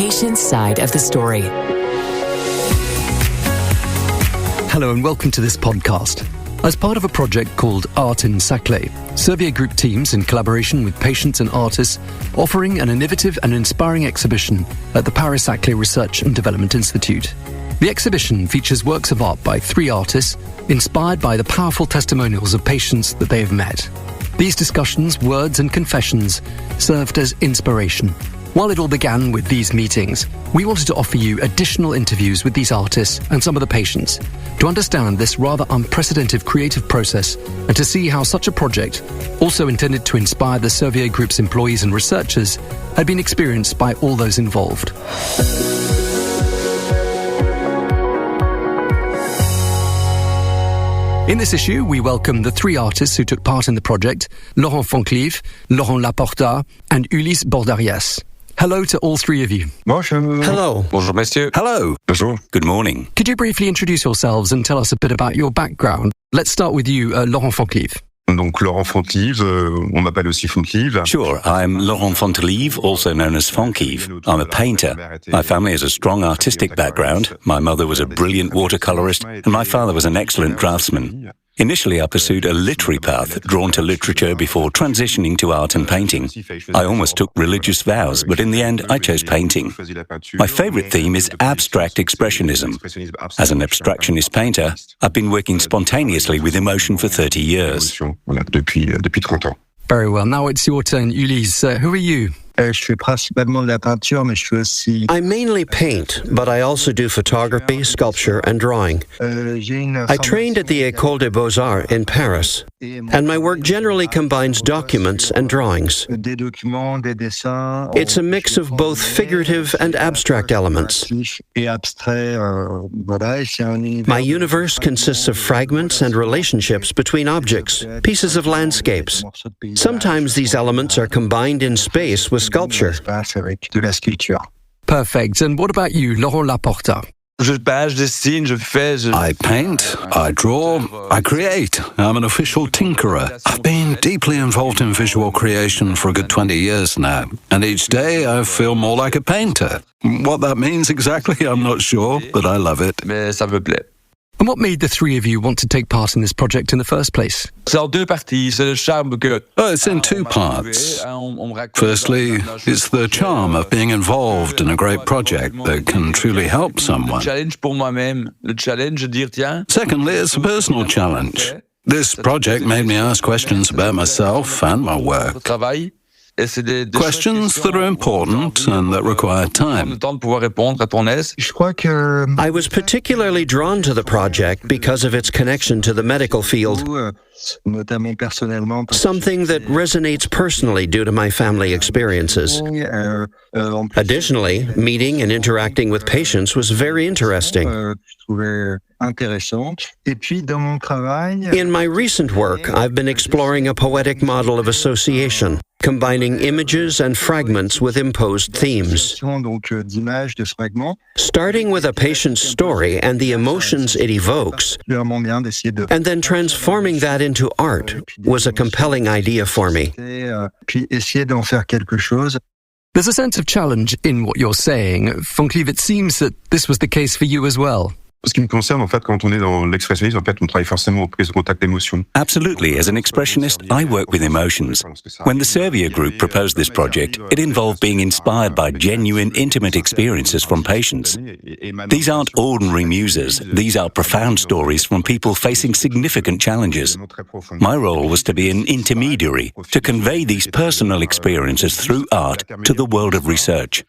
patient's side of the story. Hello and welcome to this podcast. As part of a project called Art in Saclay, Servier group teams in collaboration with patients and artists offering an innovative and inspiring exhibition at the Paris Saclay Research and Development Institute. The exhibition features works of art by 3 artists inspired by the powerful testimonials of patients that they have met. These discussions, words and confessions served as inspiration. While it all began with these meetings, we wanted to offer you additional interviews with these artists and some of the patients to understand this rather unprecedented creative process and to see how such a project, also intended to inspire the Servier Group's employees and researchers, had been experienced by all those involved. In this issue, we welcome the 3 artists who took part in the project, Laurent Fontelive, Laurent Laporta and Ulysse Bordarias. Hello to all 3 of you. Bonjour. Hello. Bonjour, messieurs. Hello. Bonjour. Good morning. Could you briefly introduce yourselves and tell us a bit about your background? Let's start with you, Laurent Fontelive. Donc, Laurent Fontelive, on m'appelle aussi Fontelive. Sure, I'm Laurent Fontelive, also known as Fontelive. I'm a painter. My family has a strong artistic background. My mother was a brilliant watercolorist, and my father was an excellent craftsman. Initially, I pursued a literary path, drawn to literature before transitioning to art and painting. I almost took religious vows, but in the end, I chose painting. My favorite theme is abstract expressionism. As an abstractionist painter, I've been working spontaneously with emotion for 30 years. Depuis 30 ans. Very well. Now it's your turn, Ulysse. Who are you? Je fais principalement de la peinture, mais je fais aussi... I mainly paint, but I also do photography, sculpture, and drawing. I trained at the École des Beaux-Arts in Paris, and my work generally combines documents and drawings. It's a mix of both figurative and abstract elements. My universe consists of fragments and relationships between objects, pieces of landscapes. Sometimes these elements are combined in space with sculpture. Perfect. And what about you, Laurent Laporta? I paint, I draw, I create. I'm an official tinkerer. I've been deeply involved in visual creation for a good 20 years now, and each day I feel more like a painter. What that means exactly, I'm not sure, but I love it. And what made the 3 of you want to take part in this project in the first place? It's in 2 parts. Firstly, it's the charm of being involved in a great project that can truly help someone. Secondly, it's a personal challenge. This project made me ask questions about myself and my work. Questions that are important and that require time. I was particularly drawn to the project because of its connection to the medical field, something that resonates personally due to my family experiences. Additionally, meeting and interacting with patients was very interesting. In my recent work, I've been exploring a poetic model of association, combining images and fragments with imposed themes. Starting with a patient's story and the emotions it evokes, and then transforming that into art was a compelling idea for me. There's a sense of challenge in what you're saying. Fontelive, it seems that this was the case for you as well. Ce qui me concerne, en fait, quand on est dans l'expressionnisme, en fait, on travaille forcément au prise au contact d'émotions. Absolutely. As an expressionist, I work with emotions. When the Servier group proposed this project, it involved being inspired by genuine, intimate experiences from patients. These aren't ordinary muses. These are profound stories from people facing significant challenges. My role was to be an intermediary, to convey these personal experiences through art to the world of research.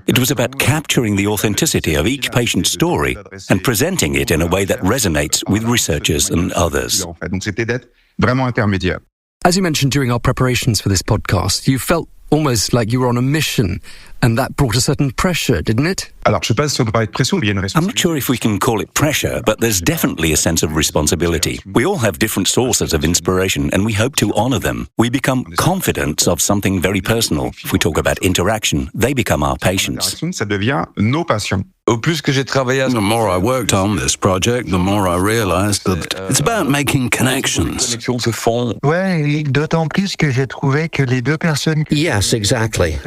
It was about capturing the authenticity of each patient's story and presenting it in a way that resonates with researchers and others. As you mentioned during our preparations for this podcast, you felt almost like you were on a mission, and that brought a certain pressure, didn't it? I'm not sure if we can call it pressure, but there's definitely a sense of responsibility. We all have different sources of inspiration, and we hope to honor them. We become confidants of something very personal. If we talk about interaction, they become our patients. The more I worked on this project, the more I realized that it's about making connections. Ouais, d'autant plus que j'ai trouvé que les deux personnes. Yes, exactly.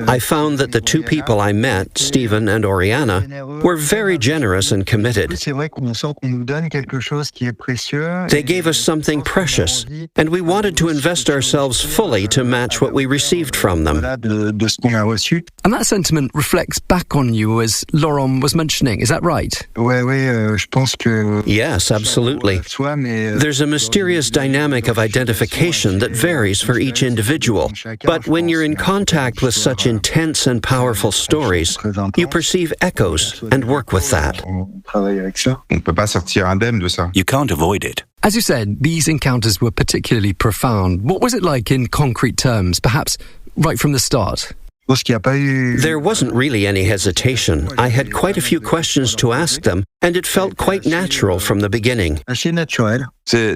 I found that the two people I met, Stephen and Oriana, were very generous and committed. C'est vrai qu'on sent qu'on nous donne quelque chose qui est précieux. They gave us something precious, and we wanted to invest ourselves fully to match what we received from them. De ce qu'on a reçu. And that sentiment reflects back on you, as Laurent was mentioning. Is that right? Ouais, je pense que. Yes, absolutely. There's a mysterious dynamic of identification that varies for each individual. But when you're in contact with such intense and powerful stories, you perceive echoes and work with that. On peut pas sortir indemne de ça. You can't avoid it. As you said, these encounters were particularly profound. What was it like in concrete terms, perhaps right from the start? There wasn't really any hesitation. I had quite a few questions to ask them, and it felt quite natural from the beginning. Assez naturel. There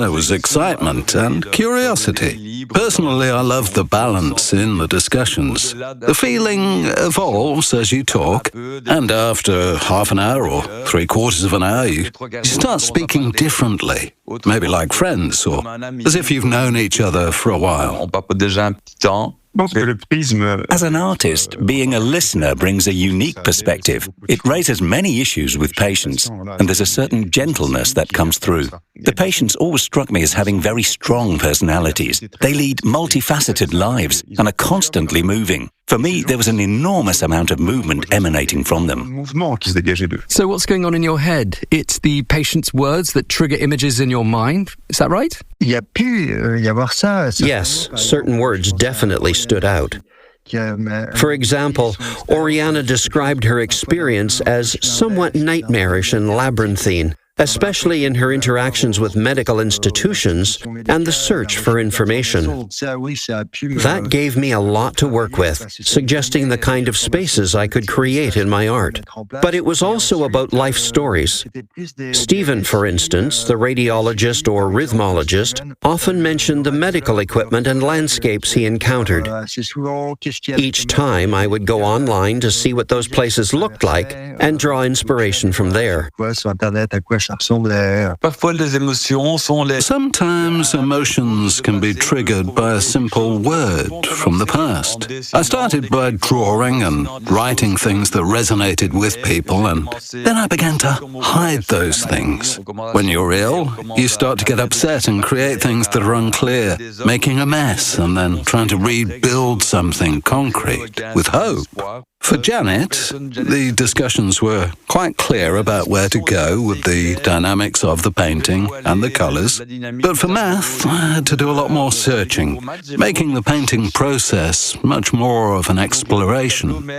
was excitement and curiosity. Personally, I love the balance in the discussions. The feeling evolves as you talk, and after half an hour or three-quarters of an hour, you start speaking differently, maybe like friends, or as if you've known each other for a while. As an artist, being a listener brings a unique perspective. It raises many issues with patients, and there's a certain gentleness that comes through. The patients always struck me as having very strong personalities. They lead multifaceted lives and are constantly moving. For me, there was an enormous amount of movement emanating from them. So what's going on in your head? It's the patient's words that trigger images in your mind? Is that right? Il y a pu y avoir ça. Yes, certain words definitely stood out. For example, Oriana described her experience as somewhat nightmarish and labyrinthine, especially in her interactions with medical institutions and the search for information. That gave me a lot to work with, suggesting the kind of spaces I could create in my art. But it was also about life stories. Stephen, for instance, the radiologist or rhythmologist, often mentioned the medical equipment and landscapes he encountered. Each time I would go online to see what those places looked like and draw inspiration from there. Sometimes emotions can be triggered by a simple word from the past. I started by drawing and writing things that resonated with people, and then I began to hide those things. When you're ill, you start to get upset and create things that are unclear, making a mess and then trying to rebuild something concrete with hope. For Janet, the discussions were quite clear about where to go with the dynamics of the painting and the colours. But for Math, I had to do a lot more searching, making the painting process much more of an exploration.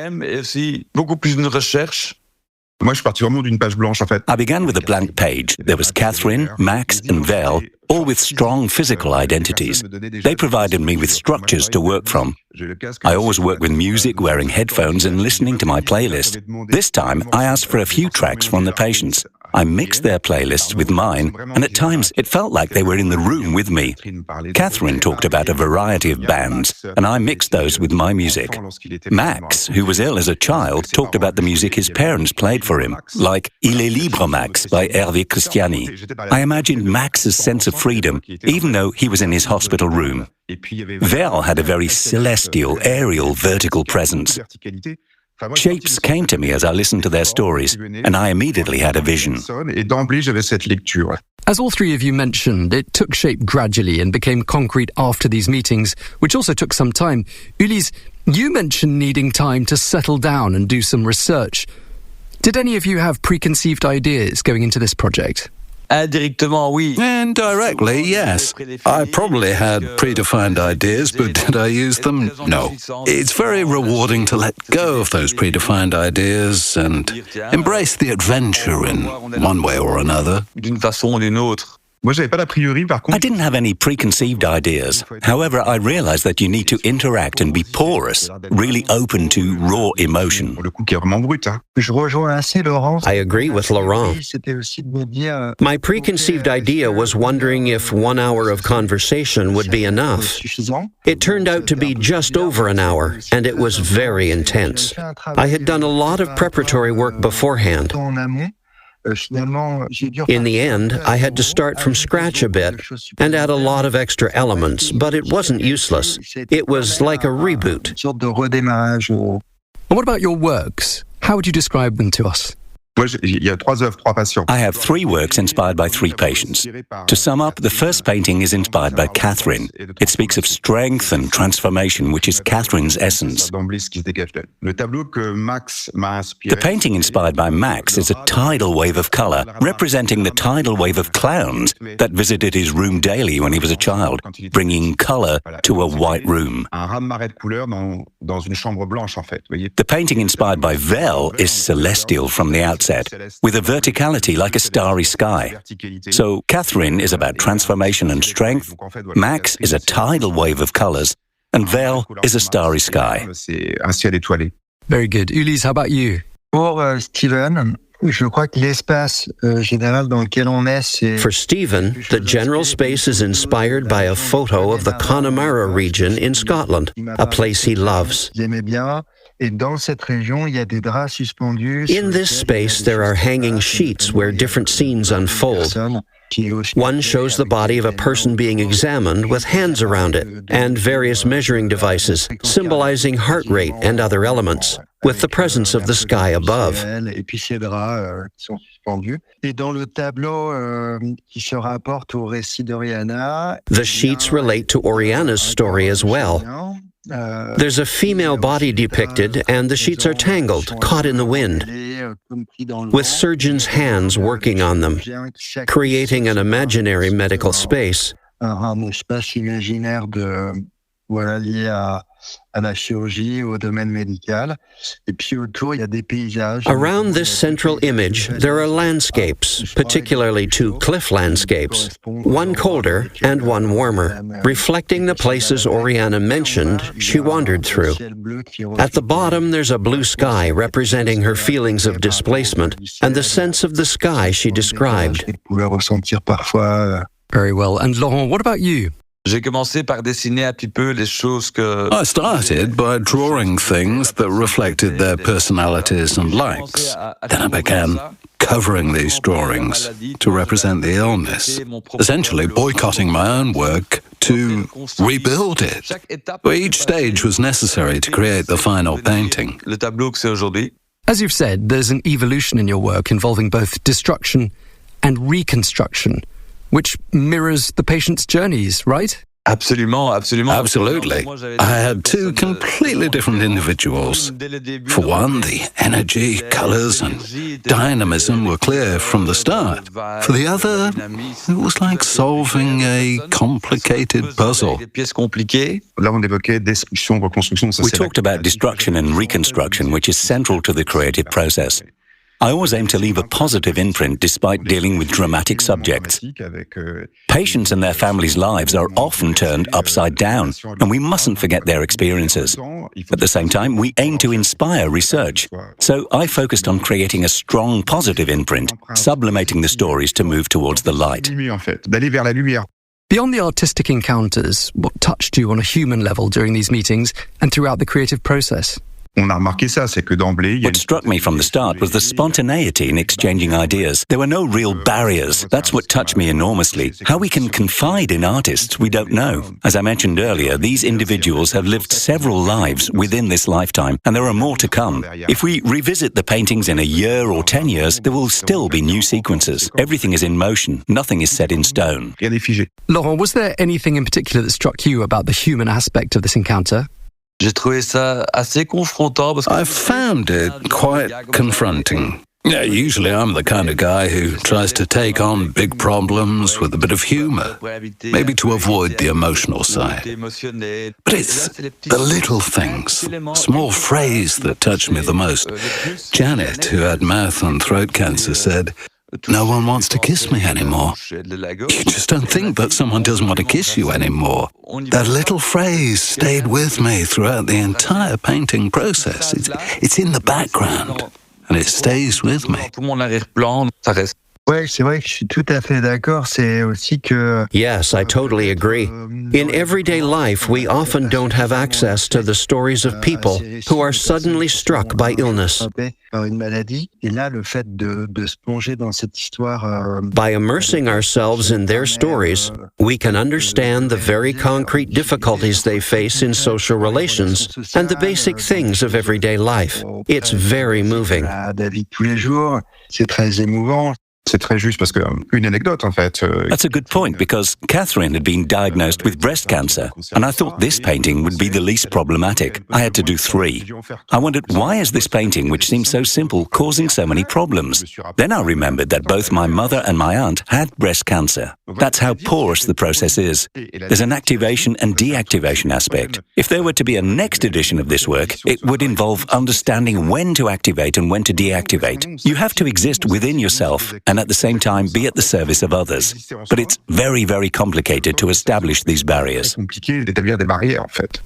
I began with a blank page. There was Catherine, Max and Vel, all with strong physical identities. They provided me with structures to work from. I always work with music, wearing headphones and listening to my playlist. This time, I asked for a few tracks from the patients. I mixed their playlists with mine, and at times it felt like they were in the room with me. Catherine talked about a variety of bands, and I mixed those with my music. Max, who was ill as a child, talked about the music his parents played for him, like Il est libre, Max by Hervé Christiani. I imagined Max's sense of freedom, even though he was in his hospital room. Vel had a very celestial, aerial, vertical presence. Shapes came to me as I listened to their stories, and I immediately had a vision. As all three of you mentioned, it took shape gradually and became concrete after these meetings, which also took some time. Ulysse, you mentioned needing time to settle down and do some research. Did any of you have preconceived ideas going into this project? Indirectly, yes. I probably had predefined ideas, but did I use them? No. It's very rewarding to let go of those predefined ideas and embrace the adventure in one way or another. Moi, j'avais pas d'a priori, par contre. I didn't have any preconceived ideas. However, I realized that you need to interact and be porous, really open to raw emotion. Pour le coup, qui est vraiment brut, hein. Je rejoins assez Laurent. I agree with Laurent. C'était aussi de me dire, My preconceived idea was wondering if 1 hour of conversation would be enough. suffisant. It turned out to be just over an hour, and it was very intense. I had done a lot of preparatory work beforehand. En amont. Finalement, j'ai dû In the end, I had to start from scratch a bit and add a lot of extra elements, but it wasn't useless. It was like a reboot. Une sorte de redémarrage. And what about your works? How would you describe them to us? Moi, il y a 3 œuvres, 3 patients. I have 3 works inspired by 3 patients. To sum up, the first painting is inspired by Catherine. It speaks of strength and transformation, which is Catherine's essence. D'emblée, ce qui se dégage d'elle. Le tableau que Max m'a inspiré. The painting inspired by Max is a tidal wave of colour, representing the tidal wave of clowns that visited his room daily when he was a child, bringing colour to a white room. Un raz-de-marée de couleurs dans une chambre blanche, en fait. Voyez. The painting inspired by Vel is celestial from the outset, with a verticality like a starry sky. So Catherine is about transformation and strength, Max is a tidal wave of colours, and Vel is a starry sky. C'est un ciel étoilé. Very good. Ulysse, how about you? Pour Steven, je crois que l'espace général dans lequel on est, c'est... For Stephen, the general space is inspired by a photo of the Connemara region in Scotland, a place he loves. J'aimais bien. Et dans cette région, il y a des draps suspendus. In this space, there are hanging sheets where different scenes unfold. One shows the body of a person being examined with hands around it and various measuring devices, symbolizing heart rate and other elements, with the presence of the sky above. Et puis ces draps qui sont suspendus. Et dans le tableau qui se rapporte au récit d'Oriana... The sheets relate to Oriana's story as well. There's a female body depicted, and the sheets are tangled, caught in the wind, with surgeons' hands working on them, creating an imaginary medical space. Un espace imaginaire voilà, lié à la chirurgie, au domaine médical. Et puis autour, il y a des paysages. Around this central image, there are landscapes, particularly 2 cliff landscapes, one colder and one warmer, reflecting the places Oriana mentioned she wandered through. At the bottom, there's a blue sky representing her feelings of displacement and the sense of the sky she described. Very well. And Laurent, what about you? J'ai commencé par dessiner un petit peu les choses que... I started by drawing things that reflected their personalities and likes. Then I began covering these drawings to represent the illness, essentially boycotting my own work to rebuild it. Each stage was necessary to create the final painting. Le tableau que c'est aujourd'hui. As you've said, there's an evolution in your work involving both destruction and reconstruction, which mirrors the patient's journeys, right? Absolutely. I had 2 completely different individuals. For one, the energy, colours and dynamism were clear from the start. For the other, it was like solving a complicated puzzle. Là, on évoquait destruction, reconstruction. We talked about destruction and reconstruction, which is central to the creative process. I always aim to leave a positive imprint despite dealing with dramatic subjects. Patients and their families' lives are often turned upside down, and we mustn't forget their experiences. At the same time, we aim to inspire research. So I focused on creating a strong positive imprint, sublimating the stories to move towards the light. D'aller vers la lumière. Beyond the artistic encounters, what touched you on a human level during these meetings and throughout the creative process? On a remarqué ça, c'est que d'emblée, il y a What struck me from the start was the spontaneity in exchanging ideas. There were no real barriers. That's what touched me enormously. How we can confide in artists, we don't know. As I mentioned earlier, these individuals have lived several lives within this lifetime, and there are more to come. If we revisit the paintings in a year or 10 years, there will still be new sequences. Everything is in motion. Nothing is set in stone. rien n'est figé. Laurent, was there anything in particular that struck you about the human aspect of this encounter? J'ai trouvé ça assez confrontant parce que... I found it quite confronting. Yeah, usually I'm the kind of guy who tries to take on big problems with a bit of humour, maybe to avoid the emotional side. But it's the little things, small phrase that touched me the most. Janet, who had mouth and throat cancer, said, No one wants to kiss me anymore. You just don't think that someone doesn't want to kiss you anymore. That little phrase stayed with me throughout the entire painting process. It's in the background, and it stays with me. Ouais, c'est vrai que je suis tout à fait d'accord. C'est aussi que... Yes, I totally agree. In everyday life, we often don't have access to the stories of people who are suddenly struck by illness. Par une maladie. Et là, le fait de se plonger dans cette histoire... By immersing ourselves in their stories, we can understand the very concrete difficulties they face in social relations and the basic things of everyday life. It's very moving. La vie de tous les jours, c'est très émouvant. C'est très juste parce que une anecdote en fait. That's a good point because Catherine had been diagnosed with breast cancer and I thought this painting would be the least problematic. I had to do 3. I wondered why is this painting, which seems so simple, causing so many problems? Then I remembered that both my mother and my aunt had breast cancer. That's how porous the process is. There's an activation and deactivation aspect. If there were to be a next edition of this work, it would involve understanding when to activate and when to deactivate. You have to exist within yourself and at the same time be at the service of others. But it's very, very complicated to establish these barriers.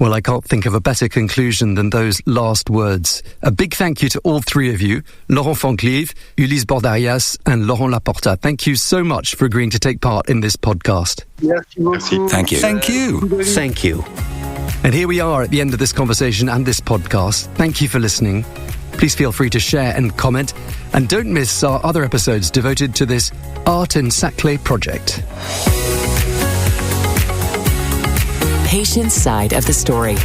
Well, I can't think of a better conclusion than those last words. A big thank you to all 3 of you, Laurent Fontelive, Ulysse Bordarias and Laurent Laporta. Thank you so much for agreeing to take part in this podcast. Merci. Thank you. Thank you. Thank you. And here we are at the end of this conversation and this podcast. Thank you for listening. Please feel free to share and comment. And don't miss our other episodes devoted to this Art in Saclay project. Patient's side of the story.